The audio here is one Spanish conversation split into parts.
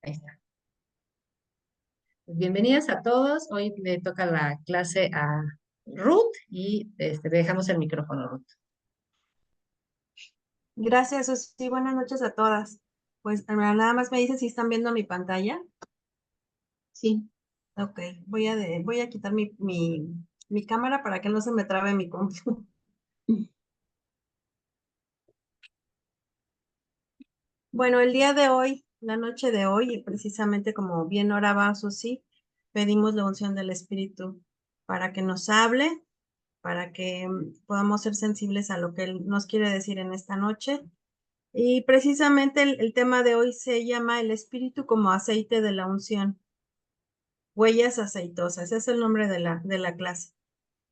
Ahí está. Pues bienvenidas a todos. Hoy le toca la clase a Ruth y le dejamos el micrófono, Ruth. Gracias, Susi. Buenas noches a todas. Pues nada más me dicen si están viendo mi pantalla. Sí. Ok, voy a quitar mi cámara para que no se me trabe mi compu. Bueno, el día de hoy, la noche de hoy, y precisamente como bien oraba Susi, pedimos la unción del Espíritu para que nos hable, para que podamos ser sensibles a lo que Él nos quiere decir en esta noche. Y precisamente el tema de hoy se llama el Espíritu como aceite de la unción. Huellas aceitosas, es el nombre de la clase.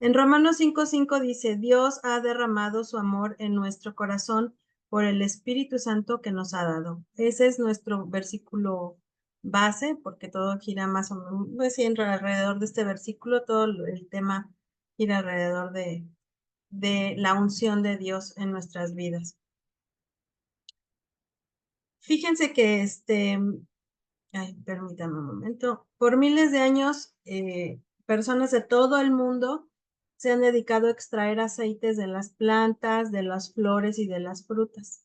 En Romanos 5:5 dice, Dios ha derramado su amor en nuestro corazón por el Espíritu Santo que nos ha dado. Ese es nuestro versículo base, porque todo gira más o menos, pues sí, alrededor de este versículo, todo el tema gira alrededor de la unción de Dios en nuestras vidas. Fíjense que permítame un momento. Por miles de años, personas de todo el mundo se han dedicado a extraer aceites de las plantas, de las flores y de las frutas,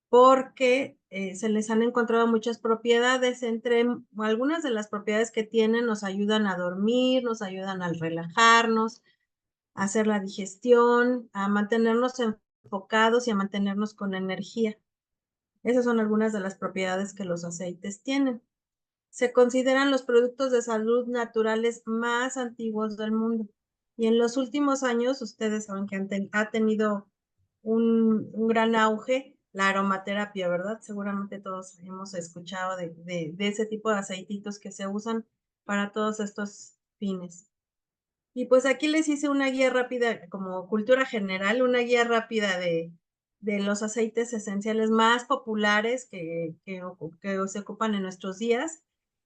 porque se les han encontrado muchas propiedades. Entre algunas de las propiedades que tienen, nos ayudan a dormir, nos ayudan a relajarnos, a hacer la digestión, a mantenernos enfocados y a mantenernos con energía. Esas son algunas de las propiedades que los aceites tienen. Se consideran los productos de salud naturales más antiguos del mundo. Y en los últimos años, ustedes saben que ha tenido un gran auge la aromaterapia, ¿verdad? Seguramente todos hemos escuchado de ese tipo de aceititos que se usan para todos estos fines. Y pues aquí les hice una guía rápida, como cultura general, una guía rápida de los aceites esenciales más populares que se ocupan en nuestros días.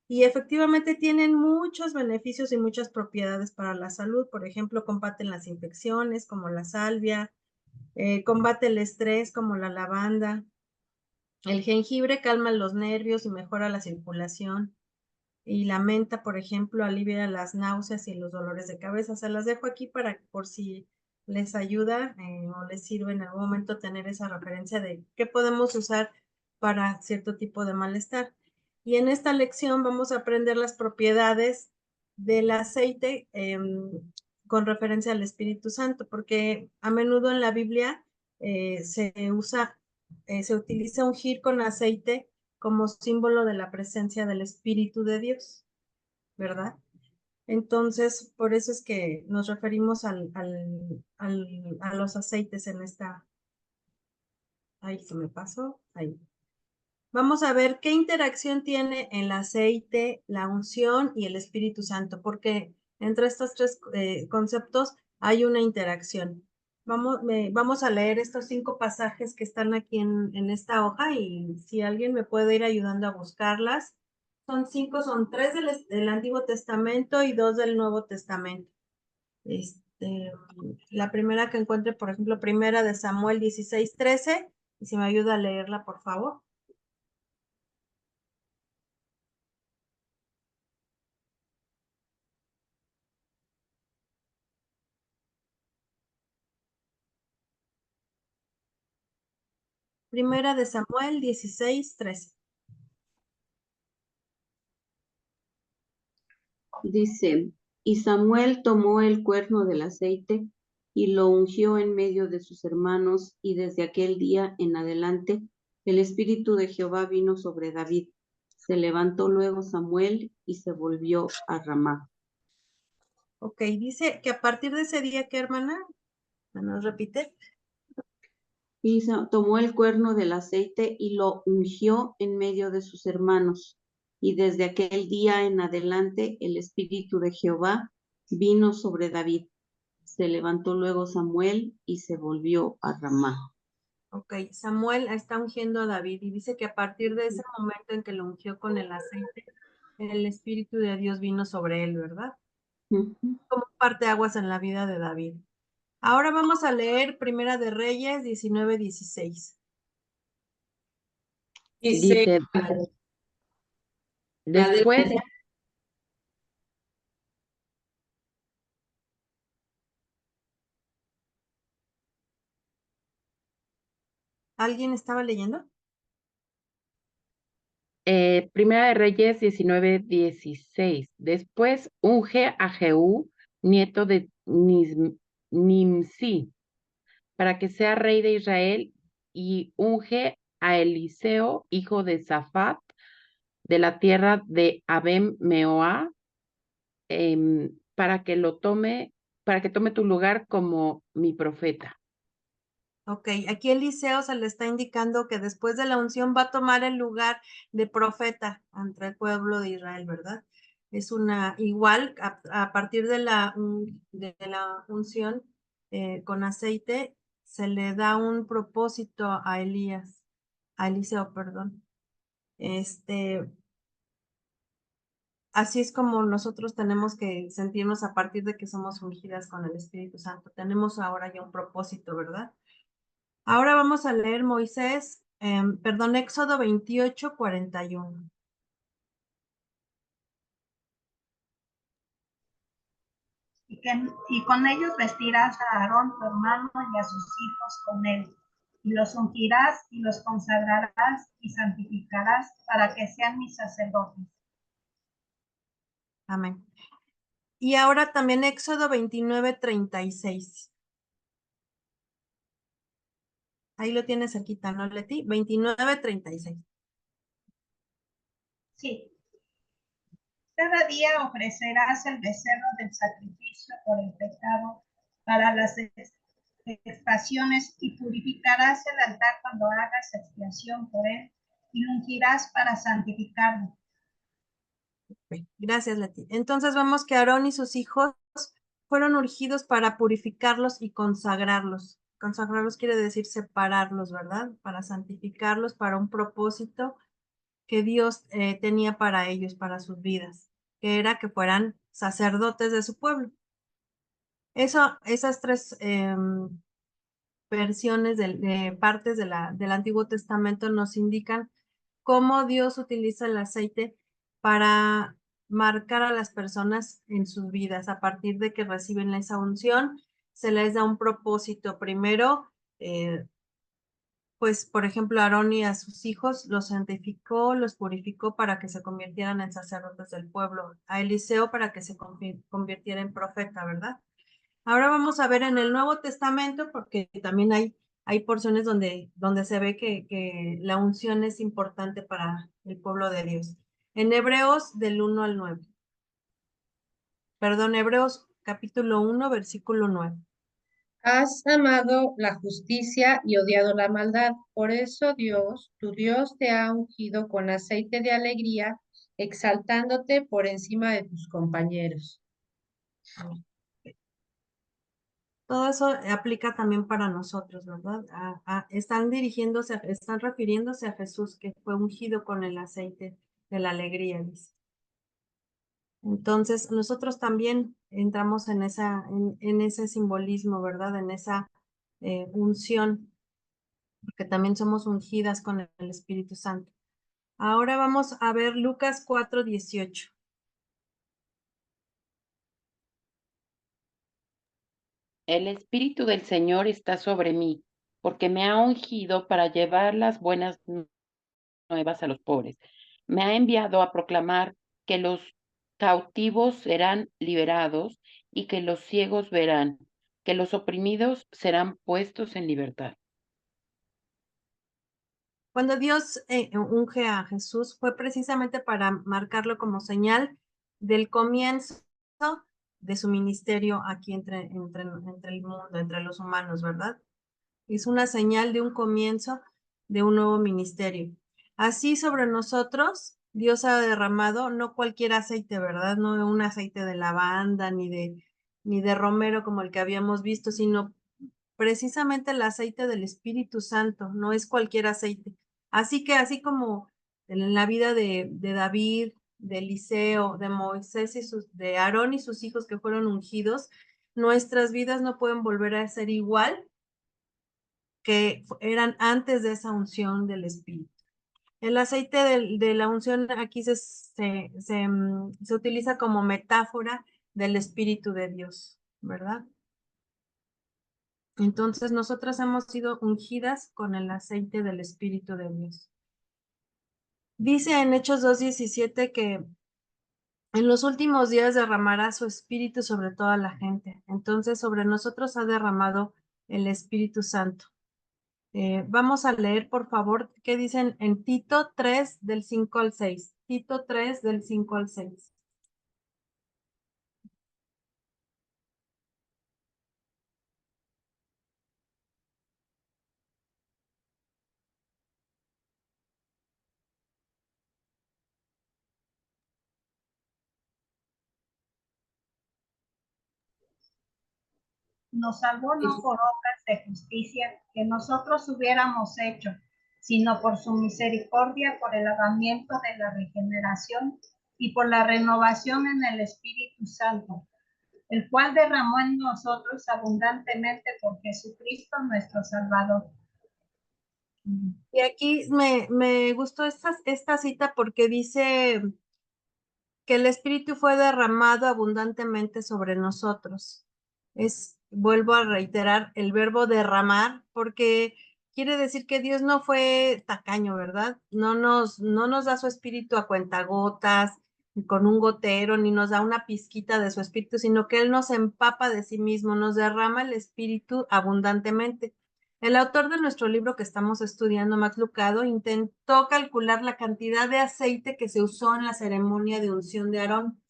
Y efectivamente tienen muchos beneficios y muchas propiedades para la salud. Por ejemplo, combaten las infecciones como la salvia, combate el estrés como la lavanda. El jengibre calma los nervios y mejora la circulación. Y la menta, por ejemplo, alivia las náuseas y los dolores de cabeza. Se las dejo aquí para por si les ayuda o les sirve en algún momento tener esa referencia de qué podemos usar para cierto tipo de malestar. Y en esta lección vamos a aprender las propiedades del aceite con referencia al Espíritu Santo, porque a menudo en la Biblia se utiliza ungir con aceite como símbolo de la presencia del Espíritu de Dios, ¿verdad? Entonces, por eso es que nos referimos a los aceites en esta. Ahí se me pasó. Ahí. Vamos a ver qué interacción tiene el aceite, la unción y el Espíritu Santo, porque entre estos tres conceptos hay una interacción. Vamos a leer estos 5 pasajes que están aquí en esta hoja y si alguien me puede ir ayudando a buscarlas. Son 5, son 3 del Antiguo Testamento y 2 del Nuevo Testamento. La primera que encuentre, por ejemplo, primera de Samuel 16:13, y si me ayuda a leerla, por favor. Primera de Samuel 16:13. Dice, y Samuel tomó el cuerno del aceite y lo ungió en medio de sus hermanos, y desde aquel día en adelante el Espíritu de Jehová vino sobre David. Se levantó luego Samuel y se volvió a Ramá. Ok, dice que a partir de ese día, ¿qué, hermana? ¿Nos repite? Y tomó el cuerno del aceite y lo ungió en medio de sus hermanos. Y desde aquel día en adelante el Espíritu de Jehová vino sobre David. Se levantó luego Samuel y se volvió a Ramá. Ok, Samuel está ungiendo a David y dice que a partir de ese momento en que lo ungió con el aceite, el Espíritu de Dios vino sobre él, ¿verdad? Como parte aguas en la vida de David. Ahora vamos a leer Primera de Reyes 19:16. Dice, Después, ¿Alguien estaba leyendo? Primera de Reyes 19:16. Después unge a Jehú, nieto de Nimsi, para que sea rey de Israel, y unge a Eliseo, hijo de Safat, de la tierra de Abem Meoá, para que tome tu lugar como mi profeta. Ok, aquí Eliseo se le está indicando que después de la unción va a tomar el lugar de profeta entre el pueblo de Israel, ¿verdad? Es una igual a partir de de la unción con aceite se le da un propósito a Eliseo, perdón. Así es como nosotros tenemos que sentirnos a partir de que somos ungidas con el Espíritu Santo. Tenemos ahora ya un propósito, ¿verdad? Ahora vamos a leer Éxodo 28:41. Y con ellos vestirás a Aarón tu hermano y a sus hijos con él, y los ungirás y los consagrarás y santificarás para que sean mis sacerdotes. Amén. Y ahora también Éxodo 29:36. Ahí lo tienes cerquita, ¿no, Leti? 29:36. Sí. Cada día ofrecerás el becerro del sacrificio por el pecado para las expiaciones y purificarás el altar cuando hagas expiación por él y lo ungirás para santificarlo. Gracias, Leti. Entonces vemos que Aarón y sus hijos fueron urgidos para purificarlos y consagrarlos. Consagrarlos quiere decir separarlos, ¿verdad? Para santificarlos, para un propósito que Dios tenía para ellos, para sus vidas, que era que fueran sacerdotes de su pueblo. Esas tres versiones de partes del Antiguo Testamento nos indican cómo Dios utiliza el aceite para marcar a las personas en sus vidas. A partir de que reciben esa unción, se les da un propósito. Primero, pues, por ejemplo, Aarón y a sus hijos los santificó, los purificó para que se convirtieran en sacerdotes del pueblo. A Eliseo para que se convirtiera en profeta, ¿verdad? Ahora vamos a ver en el Nuevo Testamento, porque también hay porciones donde se ve que la unción es importante para el pueblo de Dios. En Hebreos del 1 al 9. Perdón, Hebreos capítulo 1, versículo 9. Has amado la justicia y odiado la maldad. Por eso Dios, tu Dios, te ha ungido con aceite de alegría, exaltándote por encima de tus compañeros. Todo eso aplica también para nosotros, ¿verdad? Están refiriéndose a Jesús, que fue ungido con el aceite de la alegría, dice. Entonces, nosotros también entramos en ese simbolismo, ¿verdad? En esa unción, porque también somos ungidas con el Espíritu Santo. Ahora vamos a ver Lucas 4:18. El Espíritu del Señor está sobre mí, porque me ha ungido para llevar las buenas nuevas a los pobres. Me ha enviado a proclamar que los cautivos serán liberados y que los ciegos verán, que los oprimidos serán puestos en libertad. Cuando Dios unge a Jesús fue precisamente para marcarlo como señal del comienzo de su ministerio aquí entre el mundo, entre los humanos, ¿verdad? Es una señal de un comienzo de un nuevo ministerio. Así sobre nosotros, Dios ha derramado no cualquier aceite, ¿verdad? No un aceite de lavanda ni de romero como el que habíamos visto, sino precisamente el aceite del Espíritu Santo, no es cualquier aceite. Así que así como en la vida de David, de Eliseo, de Moisés de Aarón y sus hijos que fueron ungidos, nuestras vidas no pueden volver a ser igual que eran antes de esa unción del Espíritu. El aceite de la unción aquí se utiliza como metáfora del Espíritu de Dios, ¿verdad? Entonces nosotras hemos sido ungidas con el aceite del Espíritu de Dios. Dice en Hechos 2:17 que en los últimos días derramará su Espíritu sobre toda la gente. Entonces sobre nosotros ha derramado el Espíritu Santo. Vamos a leer, por favor, qué dicen en Tito 3 del 5 al 6. Tito 3 del 5 al 6. Nos salvó no por obras de justicia que nosotros hubiéramos hecho, sino por su misericordia, por el lavamiento de la regeneración y por la renovación en el Espíritu Santo, el cual derramó en nosotros abundantemente por Jesucristo nuestro Salvador. Y aquí me gustó esta cita porque dice que el Espíritu fue derramado abundantemente sobre nosotros. Vuelvo a reiterar el verbo derramar, porque quiere decir que Dios no fue tacaño, ¿verdad? No nos da su Espíritu a cuentagotas, con un gotero, ni nos da una pizquita de su Espíritu, sino que Él nos empapa de sí mismo, nos derrama el Espíritu abundantemente. El autor de nuestro libro que estamos estudiando, Max Lucado, intentó calcular la cantidad de aceite que se usó en la ceremonia de unción de Aarón.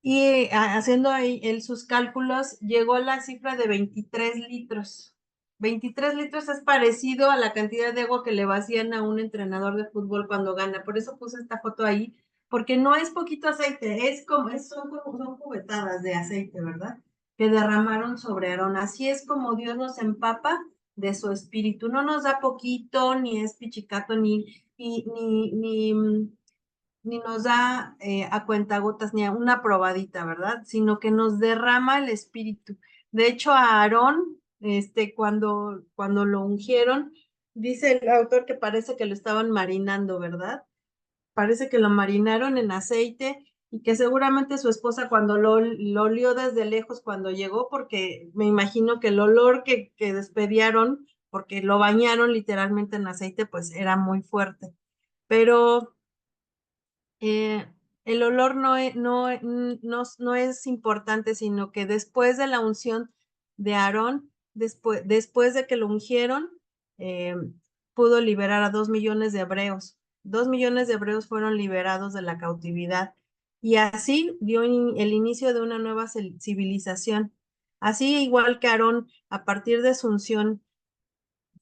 Y haciendo ahí él sus cálculos, llegó a la cifra de 23 litros. 23 litros es parecido a la cantidad de agua que le vacían a un entrenador de fútbol cuando gana. Por eso puse esta foto ahí, porque no es poquito aceite, son cubetadas de aceite, ¿verdad? Que derramaron sobre Aarón. Así es como Dios nos empapa de su espíritu. No nos da poquito, ni es pichicato, ni nos da a cuentagotas, ni a una probadita, ¿verdad? Sino que nos derrama el espíritu. De hecho, a Aarón, cuando lo ungieron, dice el autor que parece que lo estaban marinando, ¿verdad? Parece que lo marinaron en aceite y que seguramente su esposa cuando lo olió desde lejos cuando llegó, porque me imagino que el olor que despedieron, porque lo bañaron literalmente en aceite, pues era muy fuerte. Pero el olor no es importante, sino que después de la unción de Aarón, después de que lo ungieron, pudo liberar a 2 millones de hebreos. 2 millones de hebreos fueron liberados de la cautividad y así dio el inicio de una nueva civilización. Así, igual que Aarón, a partir de su unción,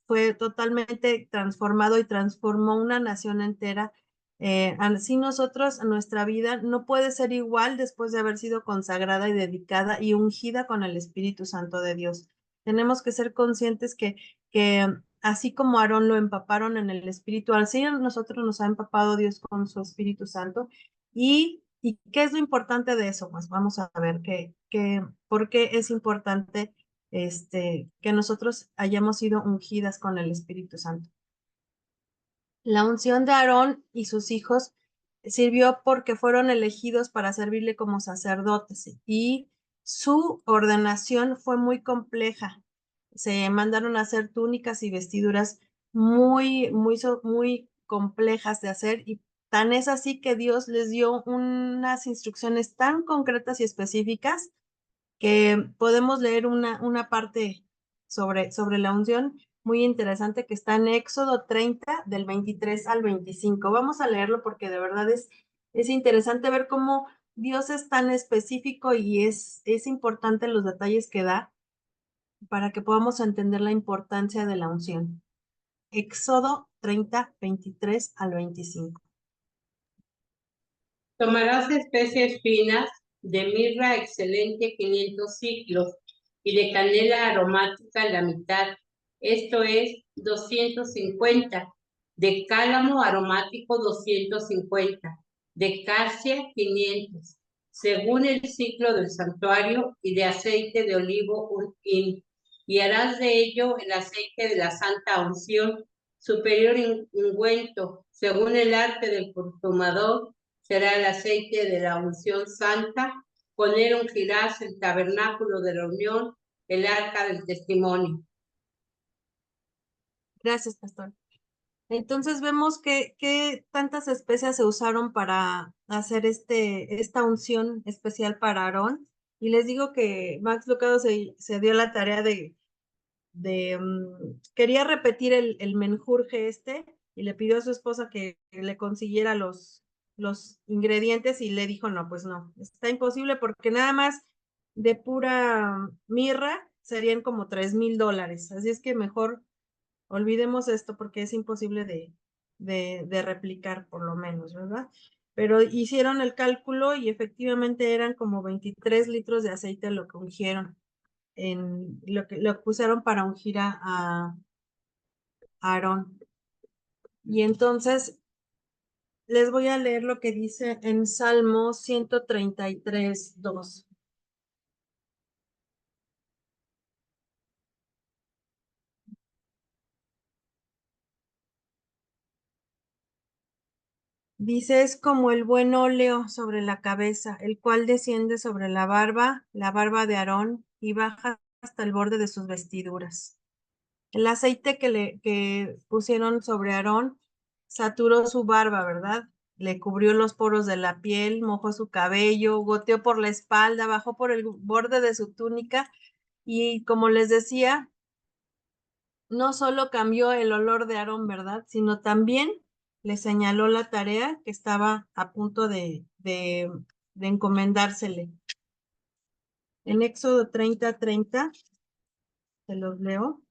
fue totalmente transformado y transformó una nación entera. Así nosotros, nuestra vida no puede ser igual después de haber sido consagrada y dedicada y ungida con el Espíritu Santo de Dios. Tenemos que ser conscientes que así como Aarón lo empaparon en el Espíritu, así nosotros nos ha empapado Dios con su Espíritu Santo. ¿Y qué es lo importante de eso? Pues vamos a ver por qué es importante que nosotros hayamos sido ungidas con el Espíritu Santo. La unción de Aarón y sus hijos sirvió porque fueron elegidos para servirle como sacerdotes y su ordenación fue muy compleja. Se mandaron a hacer túnicas y vestiduras muy complejas de hacer y tan es así que Dios les dio unas instrucciones tan concretas y específicas que podemos leer una parte sobre la unción muy interesante que está en Éxodo 30 del 23 al 25. Vamos a leerlo porque de verdad es interesante ver cómo Dios es tan específico y es importante los detalles que da para que podamos entender la importancia de la unción. Éxodo 30, 23 al 25. Tomarás especies finas de mirra excelente 500 ciclos y de canela aromática la mitad, esto es 250, de cálamo aromático 250, de casia 500, según el ciclo del santuario, y de aceite de olivo un hin, y harás de ello el aceite de la santa unción, superior ungüento, según el arte del perfumador, será el aceite de la unción santa. Con él ungirás el tabernáculo de reunión, el arca del testimonio. Gracias, pastor. Entonces vemos que tantas especias se usaron para hacer esta unción especial para Aarón. Y les digo que Max Lucado se dio la tarea quería repetir el menjurje y le pidió a su esposa que le consiguiera los ingredientes y le dijo, no, pues no, está imposible porque nada más de pura mirra serían como $3,000. Así es que mejor olvidemos esto porque es imposible de replicar por lo menos, ¿verdad? Pero hicieron el cálculo y efectivamente eran como 23 litros de aceite lo que ungieron, lo pusieron para ungir a Aarón. Y entonces les voy a leer lo que dice en Salmo 133:2. Dice, es como el buen óleo sobre la cabeza, el cual desciende sobre la barba de Aarón, y baja hasta el borde de sus vestiduras. El aceite que pusieron sobre Aarón saturó su barba, ¿verdad? Le cubrió los poros de la piel, mojó su cabello, goteó por la espalda, bajó por el borde de su túnica y, como les decía, no solo cambió el olor de Aarón, ¿verdad? Sino también le señaló la tarea que estaba a punto de encomendársele. En Éxodo 30:30, se los leo.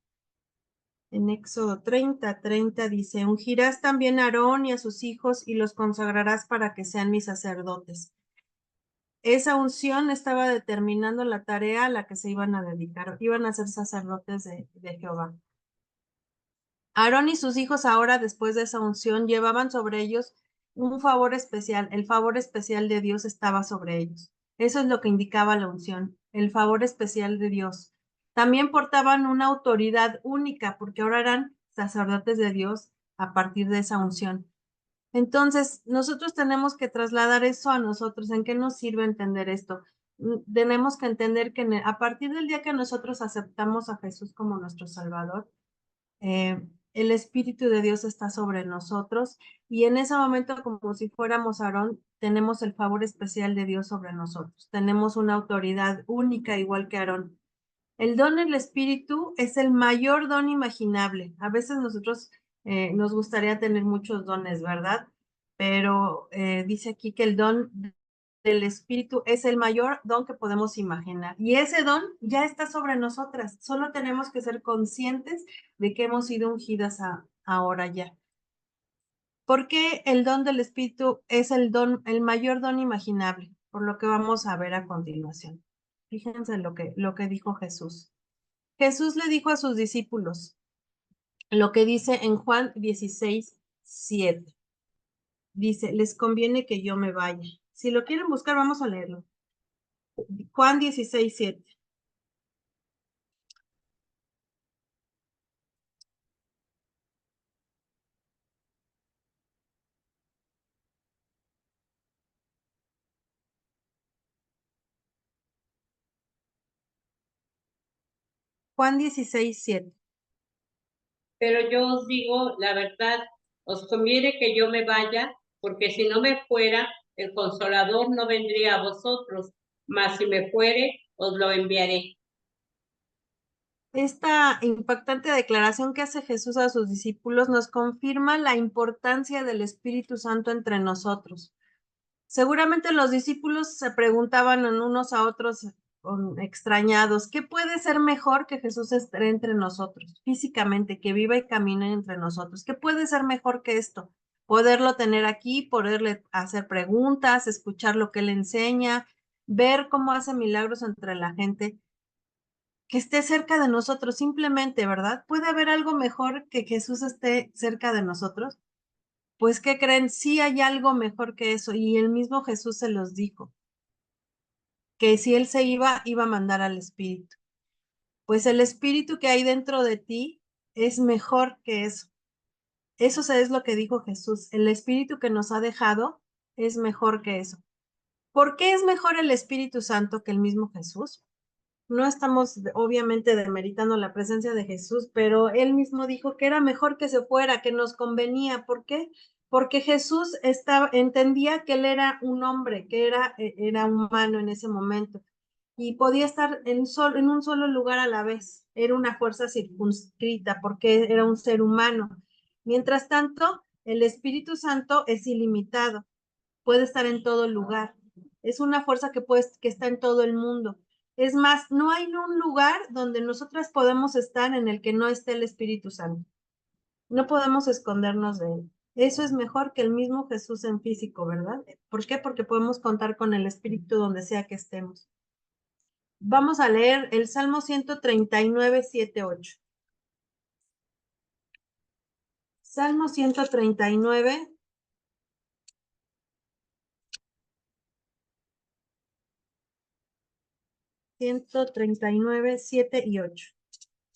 En Éxodo 30:30 dice, ungirás también a Aarón y a sus hijos y los consagrarás para que sean mis sacerdotes. Esa unción estaba determinando la tarea a la que se iban a dedicar. Iban a ser sacerdotes de Jehová. Aarón y sus hijos ahora, después de esa unción, llevaban sobre ellos un favor especial. El favor especial de Dios estaba sobre ellos. Eso es lo que indicaba la unción, el favor especial de Dios. También portaban una autoridad única, porque ahora eran sacerdotes de Dios a partir de esa unción. Entonces, nosotros tenemos que trasladar eso a nosotros. ¿En qué nos sirve entender esto? Tenemos que entender que a partir del día que nosotros aceptamos a Jesús como nuestro Salvador, el Espíritu de Dios está sobre nosotros y en ese momento, como si fuéramos Aarón, tenemos el favor especial de Dios sobre nosotros. Tenemos una autoridad única igual que Aarón. El don del Espíritu es el mayor don imaginable. A veces nosotros nos gustaría tener muchos dones, ¿verdad? Pero dice aquí que el don del Espíritu es el mayor don que podemos imaginar. Y ese don ya está sobre nosotras. Solo tenemos que ser conscientes de que hemos sido ungidas ahora ya. ¿Por qué el don del Espíritu es el mayor don imaginable? Por lo que vamos a ver a continuación. Fíjense lo que dijo Jesús. Jesús le dijo a sus discípulos lo que dice en Juan 16:7. Dice, les conviene que yo me vaya. Si lo quieren buscar, vamos a leerlo. Juan 16:7. Juan 16:7. Pero yo os digo la verdad, os conviene que yo me vaya, porque si no me fuera, el Consolador no vendría a vosotros, mas si me fuere, os lo enviaré. Esta impactante declaración que hace Jesús a sus discípulos nos confirma la importancia del Espíritu Santo entre nosotros. Seguramente los discípulos se preguntaban unos a otros extrañados, ¿qué puede ser mejor que Jesús esté entre nosotros físicamente, que viva y camine entre nosotros? ¿Qué puede ser mejor que esto? Poderlo tener aquí, poderle hacer preguntas, escuchar lo que él enseña, ver cómo hace milagros entre la gente, que esté cerca de nosotros simplemente, ¿verdad? ¿Puede haber algo mejor que Jesús esté cerca de nosotros? Pues, ¿qué creen? Sí hay algo mejor que eso, y el mismo Jesús se los dijo, que si él se iba a mandar al Espíritu. Pues el Espíritu que hay dentro de ti es mejor que eso. Eso es lo que dijo Jesús. El Espíritu que nos ha dejado es mejor que eso. ¿Por qué es mejor el Espíritu Santo que el mismo Jesús? No estamos obviamente demeritando la presencia de Jesús, pero él mismo dijo que era mejor que se fuera, que nos convenía. ¿Por qué? Porque Jesús entendía que él era un hombre, que era humano en ese momento y podía estar en un solo lugar a la vez. Era una fuerza circunscrita porque era un ser humano. Mientras tanto, el Espíritu Santo es ilimitado, puede estar en todo lugar. Es una fuerza que está en todo el mundo. Es más, no hay un lugar donde nosotras podemos estar en el que no esté el Espíritu Santo. No podemos escondernos de él. Eso es mejor que el mismo Jesús en físico, ¿verdad? ¿Por qué? Porque podemos contar con el Espíritu donde sea que estemos. Vamos a leer el Salmo 139, 7, 8. Salmo 139. (139, 7 y 8).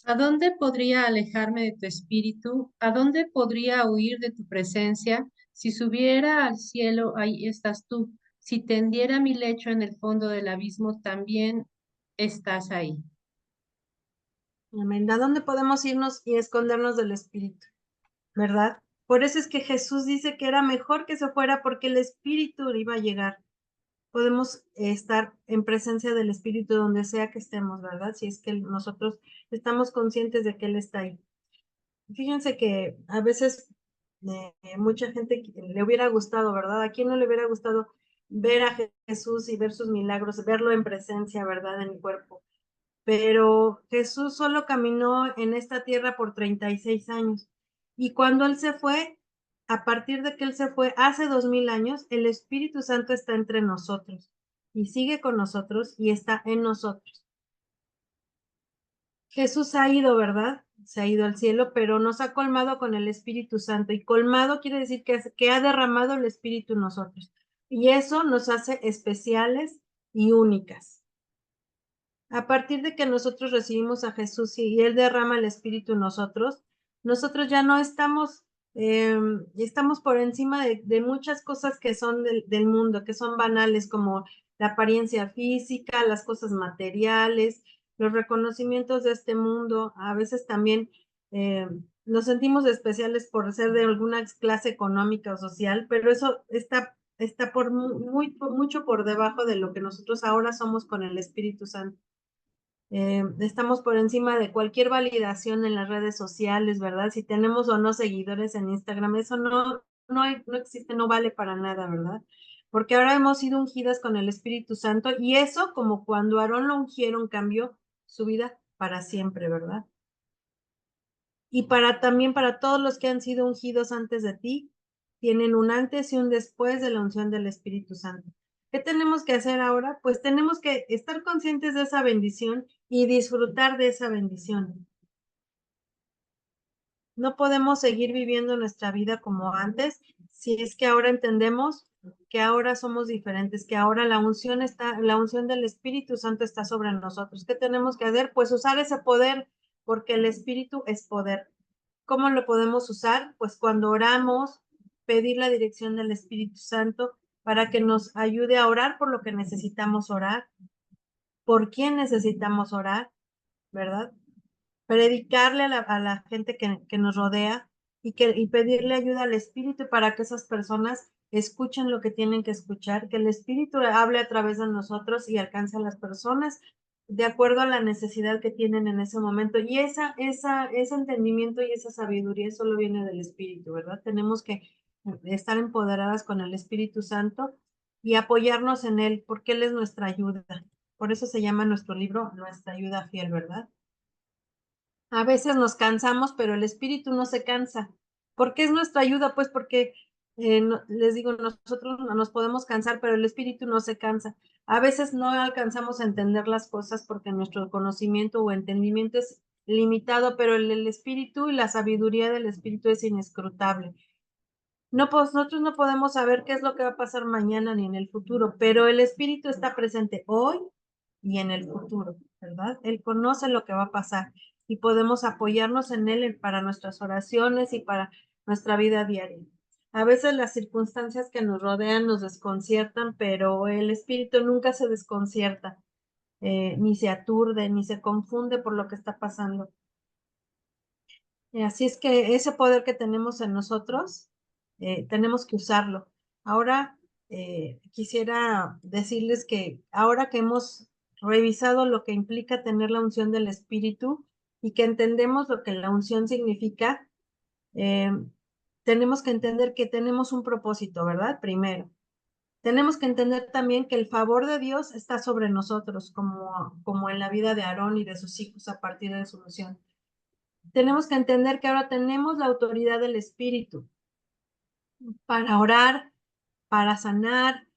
¿A dónde podría alejarme de tu espíritu? ¿A dónde podría huir de tu presencia? Si subiera al cielo, ahí estás tú. Si tendiera mi lecho en el fondo del abismo, también estás ahí. Amén. ¿A dónde podemos irnos y escondernos del Espíritu? ¿Verdad? Por eso es que Jesús dice que era mejor que se fuera porque el Espíritu iba a llegar. Podemos estar en presencia del Espíritu donde sea que estemos, ¿verdad? Si es que nosotros estamos conscientes de que Él está ahí. Fíjense que a veces mucha gente le hubiera gustado, ¿verdad? ¿A quién no le hubiera gustado ver a Jesús y ver sus milagros, verlo en presencia, ¿verdad? En el cuerpo. Pero Jesús solo caminó en esta tierra por 36 años. Y cuando Él se fue, a partir de que Él se fue hace 2000 años, el Espíritu Santo está entre nosotros y sigue con nosotros y está en nosotros. Jesús ha ido, ¿verdad? Se ha ido al cielo, pero nos ha colmado con el Espíritu Santo. Y colmado quiere decir que ha derramado el Espíritu en nosotros. Y eso nos hace especiales y únicas. A partir de que nosotros recibimos a Jesús y Él derrama el Espíritu en nosotros, nosotros ya no estamos, estamos por encima de muchas cosas que son del mundo, que son banales, como la apariencia física, las cosas materiales, los reconocimientos de este mundo. A veces también nos sentimos especiales por ser de alguna clase económica o social, pero eso está mucho por debajo de lo que nosotros ahora somos con el Espíritu Santo. Estamos por encima de cualquier validación en las redes sociales, ¿verdad? Si tenemos o no seguidores en Instagram, eso no existe, no vale para nada, ¿verdad? Porque ahora hemos sido ungidas con el Espíritu Santo y eso, como cuando a Aarón lo ungieron, cambió su vida para siempre, ¿verdad? Y también para todos los que han sido ungidos antes de ti, tienen un antes y un después de la unción del Espíritu Santo. ¿Qué tenemos que hacer ahora? Pues tenemos que estar conscientes de esa bendición y disfrutar de esa bendición. No podemos seguir viviendo nuestra vida como antes si es que ahora entendemos que ahora somos diferentes, que ahora la unción del Espíritu Santo está sobre nosotros. ¿Qué tenemos que hacer? Pues usar ese poder, porque el Espíritu es poder. ¿Cómo lo podemos usar? Pues cuando oramos, pedir la dirección del Espíritu Santo para que nos ayude a orar por lo que necesitamos orar, por quién necesitamos orar, ¿verdad? Predicarle a la gente que nos rodea y pedirle ayuda al Espíritu para que esas personas escuchen lo que tienen que escuchar, que el Espíritu hable a través de nosotros y alcance a las personas de acuerdo a la necesidad que tienen en ese momento. Y ese entendimiento y esa sabiduría solo viene del Espíritu, ¿verdad? Tenemos que estar empoderadas con el Espíritu Santo y apoyarnos en Él, porque Él es nuestra ayuda. Por eso se llama nuestro libro Nuestra Ayuda Fiel, ¿verdad? A veces nos cansamos, pero el Espíritu no se cansa. ¿Por qué es nuestra ayuda? Pues porque, les digo, nosotros no nos podemos cansar, pero el Espíritu no se cansa. A veces no alcanzamos a entender las cosas porque nuestro conocimiento o entendimiento es limitado, pero el Espíritu y la sabiduría del Espíritu es inescrutable. Nosotros no podemos saber qué es lo que va a pasar mañana ni en el futuro, pero el Espíritu está presente hoy y en el futuro, ¿verdad? Él conoce lo que va a pasar y podemos apoyarnos en Él para nuestras oraciones y para nuestra vida diaria. A veces las circunstancias que nos rodean nos desconciertan, pero el espíritu nunca se desconcierta, ni se aturde, ni se confunde por lo que está pasando. Así es que ese poder que tenemos en nosotros, tenemos que usarlo. Ahora, quisiera decirles que ahora que hemos revisado lo que implica tener la unción del Espíritu y que entendemos lo que la unción significa, tenemos que entender que tenemos un propósito, ¿verdad? Primero. Tenemos que entender también que el favor de Dios está sobre nosotros, como en la vida de Aarón y de sus hijos a partir de su unción. Tenemos que entender que ahora tenemos la autoridad del Espíritu para orar, para sanar,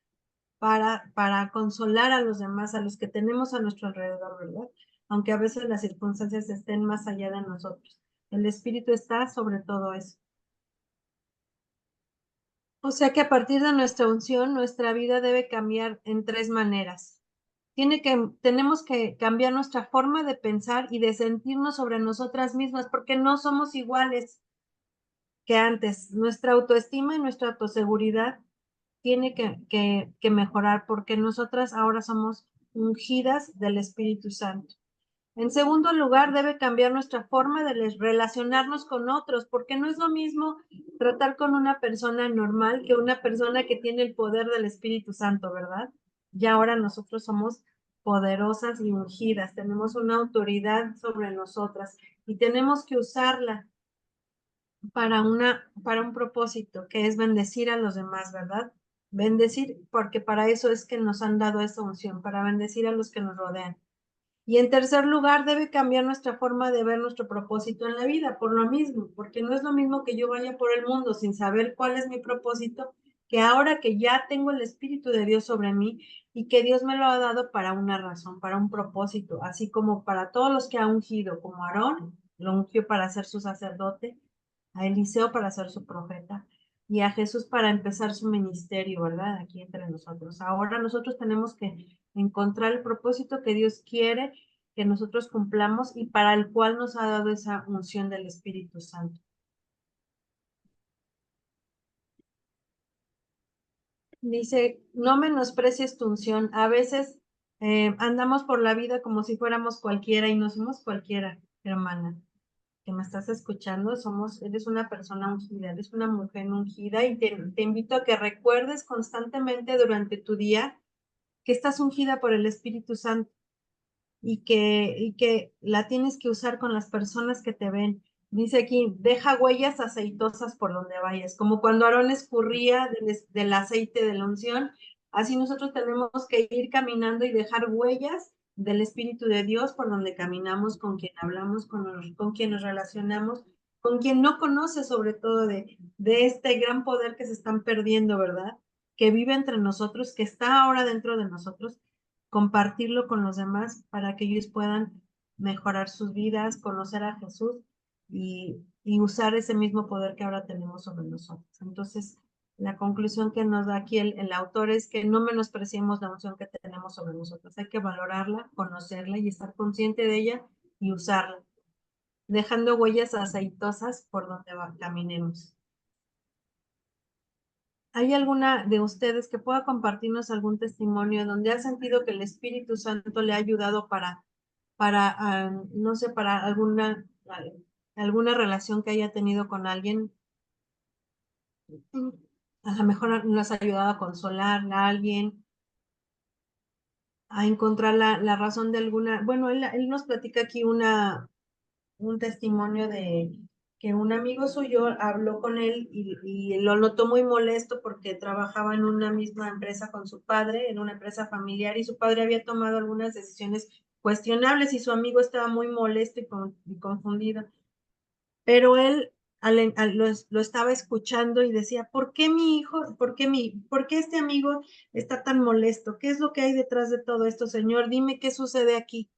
para consolar a los demás, a los que tenemos a nuestro alrededor, ¿verdad? Aunque a veces las circunstancias estén más allá de nosotros. El Espíritu está sobre todo eso. O sea que a partir de nuestra unción, nuestra vida debe cambiar en 3 maneras. Tenemos que cambiar nuestra forma de pensar y de sentirnos sobre nosotras mismas, porque no somos iguales que antes. Nuestra autoestima y nuestra autoseguridad tiene que mejorar, porque nosotras ahora somos ungidas del Espíritu Santo. En segundo lugar, debe cambiar nuestra forma de relacionarnos con otros, porque no es lo mismo tratar con una persona normal que una persona que tiene el poder del Espíritu Santo, ¿verdad? Y ahora nosotros somos poderosas y ungidas, tenemos una autoridad sobre nosotras y tenemos que usarla para un propósito, que es bendecir a los demás, ¿verdad? Bendecir, porque para eso es que nos han dado esa unción, para bendecir a los que nos rodean. Y en tercer lugar, debe cambiar nuestra forma de ver nuestro propósito en la vida, por lo mismo, porque no es lo mismo que yo vaya por el mundo sin saber cuál es mi propósito, que ahora que ya tengo el Espíritu de Dios sobre mí y que Dios me lo ha dado para una razón, para un propósito, así como para todos los que ha ungido, como Aarón, lo ungió para ser su sacerdote, a Eliseo para ser su profeta y a Jesús para empezar su ministerio, ¿verdad? Aquí entre nosotros. Ahora nosotros tenemos que encontrar el propósito que Dios quiere que nosotros cumplamos y para el cual nos ha dado esa unción del Espíritu Santo. Dice, no menosprecies tu unción. A veces andamos por la vida como si fuéramos cualquiera y no somos cualquiera, hermana, que me estás escuchando. Eres una persona ungida, eres una mujer ungida y te invito a que recuerdes constantemente durante tu día que estás ungida por el Espíritu Santo y que la tienes que usar con las personas que te ven. Dice aquí, deja huellas aceitosas por donde vayas, como cuando Aarón escurría del aceite de la unción, así nosotros tenemos que ir caminando y dejar huellas del Espíritu de Dios por donde caminamos, con quien hablamos, con quien nos relacionamos, con quien no conoce sobre todo de este gran poder que se están perdiendo, ¿verdad? Que vive entre nosotros, que está ahora dentro de nosotros, compartirlo con los demás para que ellos puedan mejorar sus vidas, conocer a Jesús y usar ese mismo poder que ahora tenemos sobre nosotros. Entonces, la conclusión que nos da aquí el autor es que no menospreciemos la unción que tenemos sobre nosotros. Hay que valorarla, conocerla y estar consciente de ella y usarla, dejando huellas aceitosas por donde caminemos. ¿Hay alguna de ustedes que pueda compartirnos algún testimonio donde ha sentido que el Espíritu Santo le ha ayudado no sé, para alguna relación que haya tenido con alguien? A lo mejor nos ha ayudado a consolar a alguien, a encontrar la razón de alguna. Bueno, él nos platica aquí un testimonio de que un amigo suyo habló con él y lo notó muy molesto porque trabajaba en una misma empresa con su padre, en una empresa familiar, y su padre había tomado algunas decisiones cuestionables y su amigo estaba muy molesto y confundido. Pero él lo estaba escuchando y decía, ¿por qué mi hijo, por qué este amigo está tan molesto? ¿Qué es lo que hay detrás de todo esto, Señor? Dime qué sucede aquí.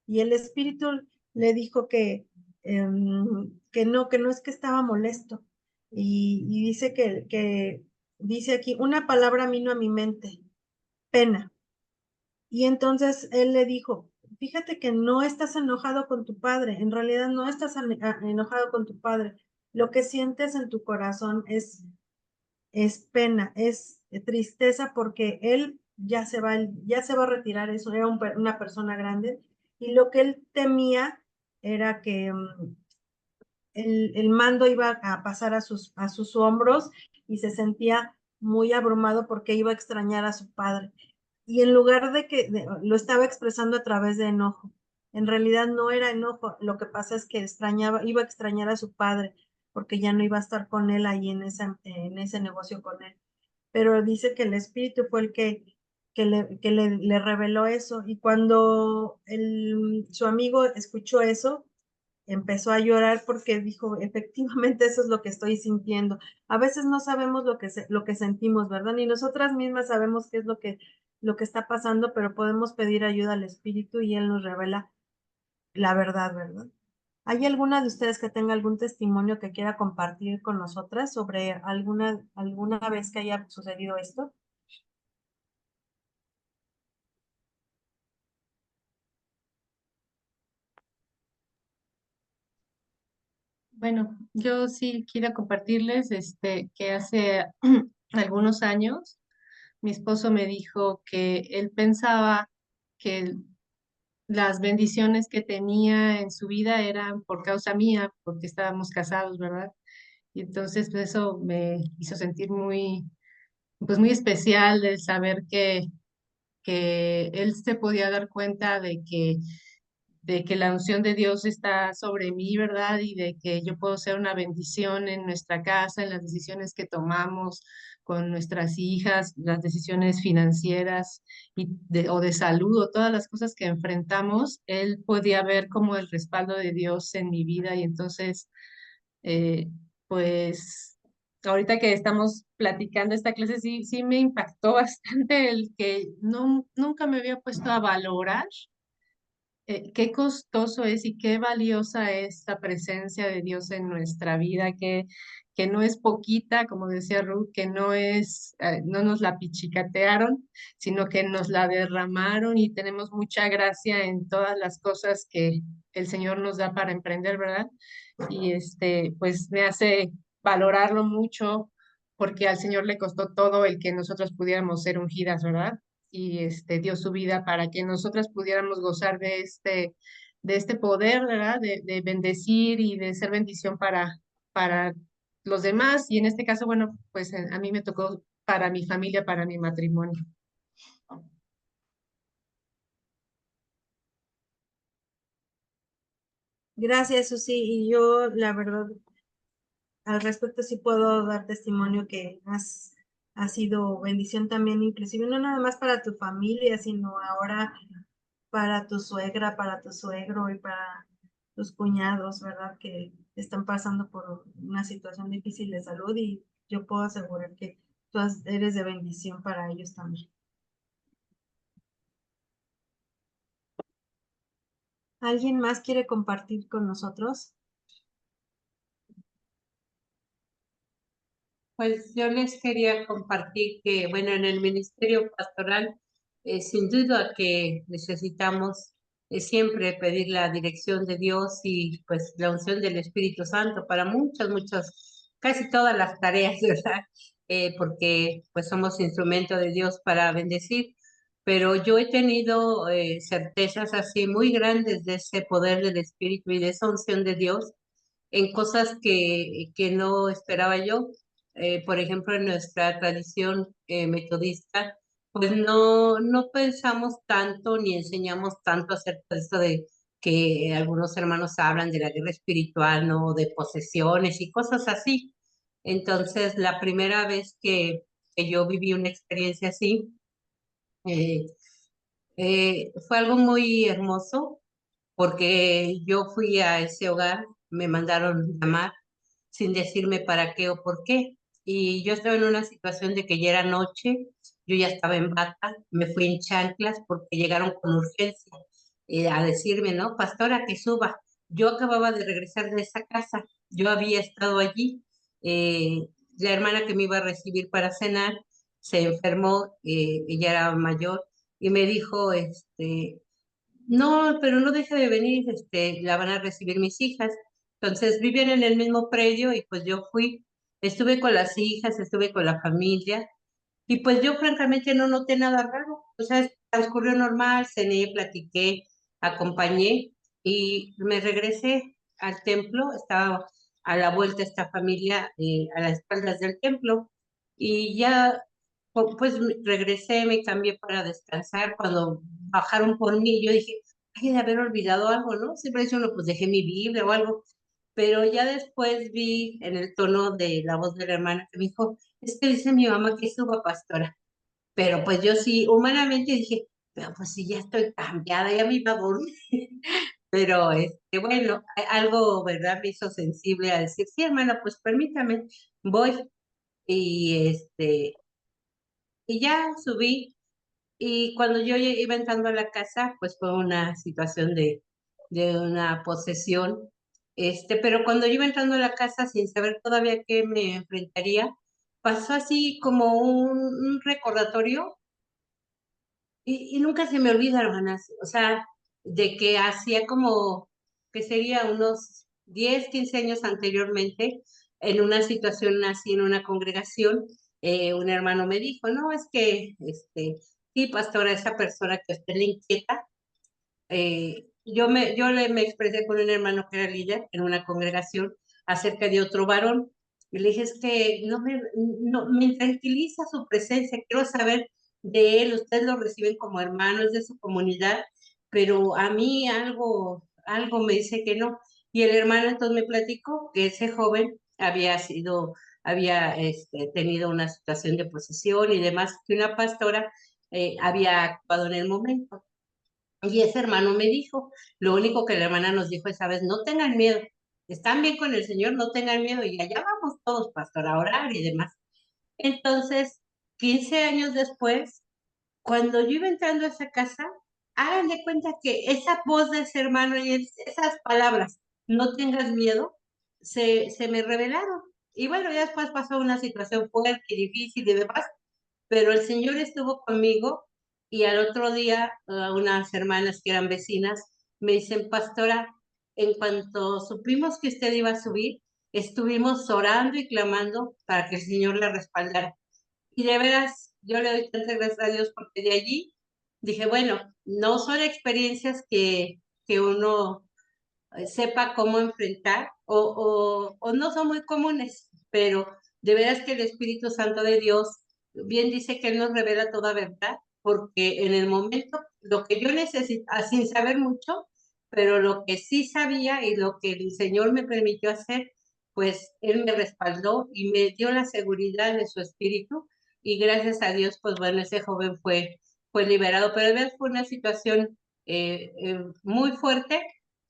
Y el Espíritu le dijo que no es que estaba molesto. Y dice dice aquí, una palabra vino a mi mente, pena. Y entonces él le dijo, fíjate que no estás enojado con tu padre, en realidad no estás enojado con tu padre, lo que sientes en tu corazón es pena, es tristeza porque él ya se va a retirar, eso era una persona grande, y lo que él temía era que el mando iba a pasar a sus hombros y se sentía muy abrumado porque iba a extrañar a su padre. Y en lugar de que lo estaba expresando a través de enojo, en realidad no era enojo, lo que pasa es que iba a extrañar a su padre porque ya no iba a estar con él ahí en ese negocio con él. Pero dice que el espíritu fue el que le reveló eso, y cuando su amigo escuchó eso, empezó a llorar porque dijo, efectivamente eso es lo que estoy sintiendo. A veces no sabemos lo que sentimos, ¿verdad? Ni nosotras mismas sabemos qué es lo que está pasando, pero podemos pedir ayuda al Espíritu y Él nos revela la verdad, ¿verdad? ¿Hay alguna de ustedes que tenga algún testimonio que quiera compartir con nosotras sobre alguna vez que haya sucedido esto? Bueno, yo sí quiero compartirles que hace algunos años mi esposo me dijo que él pensaba que las bendiciones que tenía en su vida eran por causa mía, porque estábamos casados, ¿verdad? Y entonces pues, eso me hizo sentir pues muy especial de saber que él se podía dar cuenta de que la unción de Dios está sobre mí, ¿verdad? Y de que yo puedo ser una bendición en nuestra casa, en las decisiones que tomamos con nuestras hijas, las decisiones financieras o de salud, o todas las cosas que enfrentamos. Él podía ver como el respaldo de Dios en mi vida, y entonces, eh, pues, ahorita que estamos platicando esta clase, sí, sí me impactó bastante el que nunca me había puesto a valorar qué costoso es y qué valiosa es la presencia de Dios en nuestra vida, que no es poquita, como decía Ruth, que no nos la pichicatearon, sino que nos la derramaron, y tenemos mucha gracia en todas las cosas que el Señor nos da para emprender, ¿verdad? Y pues me hace valorarlo mucho, porque al Señor le costó todo el que nosotros pudiéramos ser ungidas, ¿verdad? Y dio su vida para que nosotras pudiéramos gozar de este poder, ¿verdad? De bendecir y de ser bendición para los demás. Y en este caso, bueno, pues a mí me tocó para mi familia, para mi matrimonio. Gracias, Susi. Y yo, la verdad, al respecto sí puedo dar testimonio que ha sido bendición también, inclusive no nada más para tu familia, sino ahora para tu suegra, para tu suegro y para tus cuñados, ¿verdad? Que están pasando por una situación difícil de salud, y yo puedo asegurar que eres de bendición para ellos también. ¿Alguien más quiere compartir con nosotros? Pues yo les quería compartir que, bueno, en el ministerio pastoral, sin duda que necesitamos siempre pedir la dirección de Dios y pues la unción del Espíritu Santo para casi todas las tareas, ¿verdad? Porque pues somos instrumento de Dios para bendecir, pero yo he tenido certezas así muy grandes de ese poder del Espíritu y de esa unción de Dios en cosas que no esperaba yo. Por ejemplo, en nuestra tradición metodista, pues no pensamos tanto ni enseñamos tanto acerca de esto de que algunos hermanos hablan de la guerra espiritual, ¿no? De posesiones y cosas así. Entonces, la primera vez que yo viví una experiencia así, eh, fue algo muy hermoso porque yo fui a ese hogar, me mandaron llamar sin decirme para qué o por qué. Y yo estaba en una situación de que ya era noche, yo ya estaba en bata, me fui en chanclas porque llegaron con urgencia a decirme, ¿no? Pastora, que suba. Yo acababa de regresar de esa casa, yo había estado allí. La hermana que me iba a recibir para cenar se enfermó, ella era mayor, y me dijo, no, pero no deje de venir, la van a recibir mis hijas. Entonces viven en el mismo predio y pues yo fui, estuve con las hijas, estuve con la familia y pues yo francamente no noté nada raro. O sea, transcurrió normal, cené, platiqué, acompañé y me regresé al templo. Estaba a la vuelta esta familia, a las espaldas del templo y ya pues regresé, me cambié para descansar. Cuando bajaron por mí, yo dije, ay, de haber olvidado algo, ¿no? Siempre dice uno, pues dejé mi Biblia o algo. Pero ya después vi en el tono de la voz de la hermana que me dijo, es que dice mi mamá que es su pastora. Pero pues yo sí, humanamente dije, pero pues sí, ya estoy cambiada, ya me iba a dormir. Pero bueno, algo, ¿verdad? Me hizo sensible a decir, sí, hermana, pues permítame, voy. Y y ya subí. Y cuando yo iba entrando a la casa, pues fue una situación de una posesión. Pero cuando yo iba entrando a la casa sin saber todavía qué me enfrentaría, pasó así como un recordatorio y nunca se me olvida, hermanas, o sea, de que hacía como, que sería unos 10 15 años anteriormente, en una situación así, en una congregación, un hermano me dijo, no, es que, sí, pastora, esa persona que a usted le inquieta, me expresé con un hermano que era líder en una congregación acerca de otro varón. Y le dije, es que no, me tranquiliza su presencia, quiero saber de él, ustedes lo reciben como hermano, es de su comunidad, pero a mí algo me dice que no. Y el hermano entonces me platicó que ese joven había tenido una situación de posesión y demás, que una pastora había actuado en el momento. Y ese hermano me dijo, lo único que la hermana nos dijo esa vez, no tengan miedo, están bien con el Señor, no tengan miedo, y allá vamos todos, pastor, a orar y demás. Entonces, 15 años después, cuando yo iba entrando a esa casa, hagan de cuenta que esa voz de ese hermano y esas palabras, no tengas miedo, se me revelaron. Y bueno, ya después pasó una situación fuerte y difícil y demás, pero el Señor estuvo conmigo y al otro día unas hermanas que eran vecinas me dicen, pastora, en cuanto supimos que usted iba a subir, estuvimos orando y clamando para que el Señor la respaldara. Y de veras, yo le doy tantas gracias a Dios porque de allí dije, bueno, no son experiencias que uno sepa cómo enfrentar o no son muy comunes, pero de veras que el Espíritu Santo de Dios bien dice que Él nos revela toda verdad, porque en el momento, lo que yo necesitaba, sin saber mucho, pero lo que sí sabía y lo que el Señor me permitió hacer, pues Él me respaldó y me dio la seguridad de su Espíritu y gracias a Dios, pues bueno, ese joven fue liberado, pero de verdad fue una situación muy fuerte,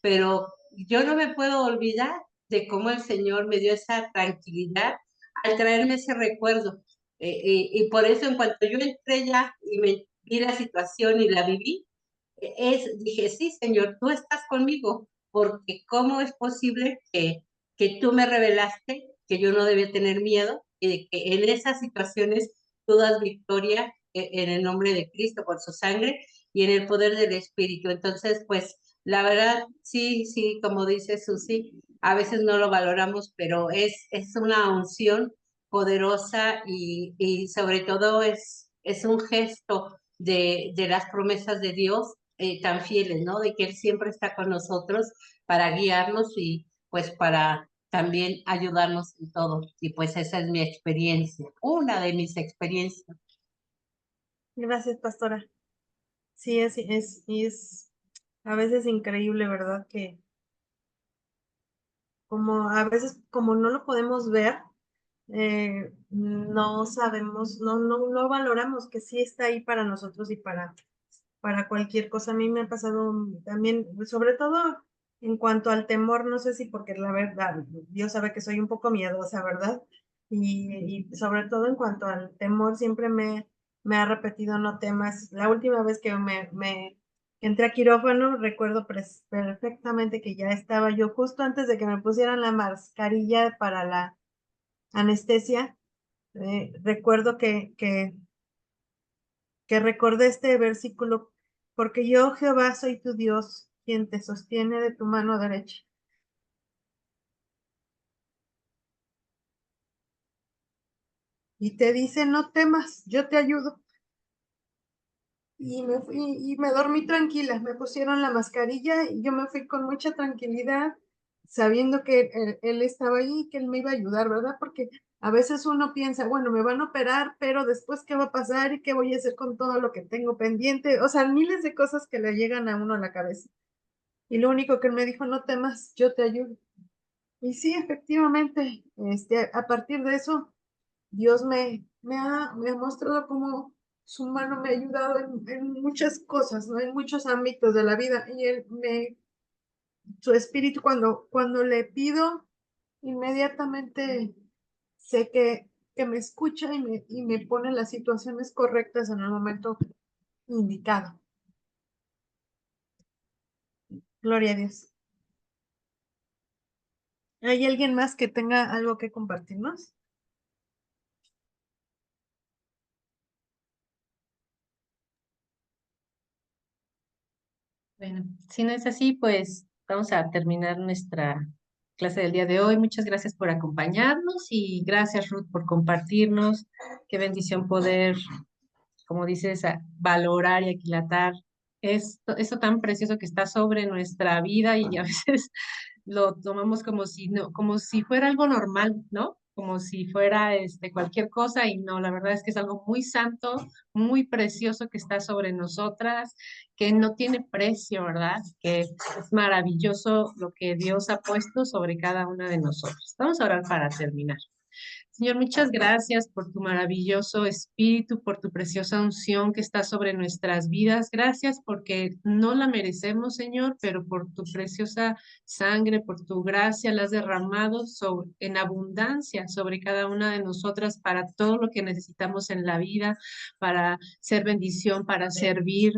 pero yo no me puedo olvidar de cómo el Señor me dio esa tranquilidad al traerme ese recuerdo. Y por eso en cuanto yo entré ya y me vi la situación y la viví, dije, sí, Señor, tú estás conmigo, porque ¿cómo es posible que tú me revelaste que yo no debía tener miedo y de que en esas situaciones tú das victoria en el nombre de Cristo por su sangre y en el poder del Espíritu? Entonces, pues la verdad, sí, sí, como dice Susi, a veces no lo valoramos, pero es una unción poderosa y sobre todo es un gesto de las promesas de Dios tan fieles, ¿no? De que Él siempre está con nosotros para guiarnos y pues para también ayudarnos en todo. Y pues esa es mi experiencia, una de mis experiencias. Gracias, pastora. Sí, es a veces increíble, ¿verdad? Que como a veces como no lo podemos ver, no sabemos, no valoramos que sí está ahí para nosotros y para cualquier cosa. A mí me ha pasado también, sobre todo en cuanto al temor, no sé si porque la verdad, Dios sabe que soy un poco miedosa, ¿verdad? Y sobre todo en cuanto al temor, siempre me ha repetido no temas. La última vez que me entré a quirófano, recuerdo perfectamente que ya estaba yo justo antes de que me pusieran la mascarilla para la anestesia. Recuerdo que recordé este versículo, porque yo, Jehová, soy tu Dios, quien te sostiene de tu mano derecha. y te dice, no temas, yo te ayudo. Y me dormí tranquila, me pusieron la mascarilla y yo me fui con mucha tranquilidad, sabiendo que él estaba ahí y que él me iba a ayudar, ¿verdad? Porque a veces uno piensa, bueno, me van a operar, pero después, ¿qué va a pasar? ¿Y qué voy a hacer con todo lo que tengo pendiente? O sea, miles de cosas que le llegan a uno a la cabeza. Y lo único que él me dijo, no temas, yo te ayudo. Y sí, efectivamente, a partir de eso, Dios me ha mostrado cómo su mano me ha ayudado en muchas cosas, ¿no? En muchos ámbitos de la vida. Y su espíritu, cuando le pido, inmediatamente sé que me escucha y me pone las situaciones correctas en el momento indicado. Gloria a Dios. ¿Hay alguien más que tenga algo que compartirnos? Bueno, si no es así, pues vamos a terminar nuestra clase del día de hoy. Muchas gracias por acompañarnos y gracias, Ruth, por compartirnos. Qué bendición poder, como dices, valorar y aquilatar esto tan precioso que está sobre nuestra vida y a veces lo tomamos como si no, como si fuera algo normal, ¿no? Como si fuera cualquier cosa y no, la verdad es que es algo muy santo, muy precioso que está sobre nosotras, que no tiene precio, ¿verdad? Que es maravilloso lo que Dios ha puesto sobre cada una de nosotros. Vamos a orar para terminar. Señor, muchas gracias por tu maravilloso espíritu, por tu preciosa unción que está sobre nuestras vidas. Gracias porque no la merecemos, Señor, pero por tu preciosa sangre, por tu gracia, la has derramado en abundancia sobre cada una de nosotras para todo lo que necesitamos en la vida, para ser bendición, para servir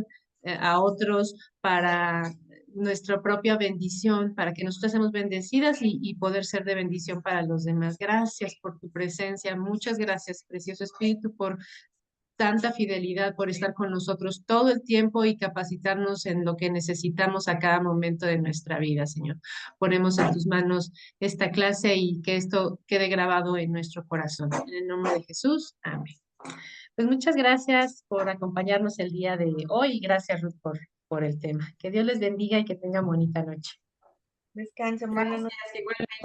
a otros, para nuestra propia bendición, para que nosotros seamos bendecidas y poder ser de bendición para los demás. Gracias por tu presencia. Muchas gracias, precioso Espíritu, por tanta fidelidad, por estar con nosotros todo el tiempo y capacitarnos en lo que necesitamos a cada momento de nuestra vida, Señor. Ponemos en tus manos esta clase y que esto quede grabado en nuestro corazón. En el nombre de Jesús, amén. Pues muchas gracias por acompañarnos el día de hoy y gracias, Ruth, por el tema. Que Dios les bendiga y que tengan bonita noche. Descansen, buenas noches. Gracias, igualmente.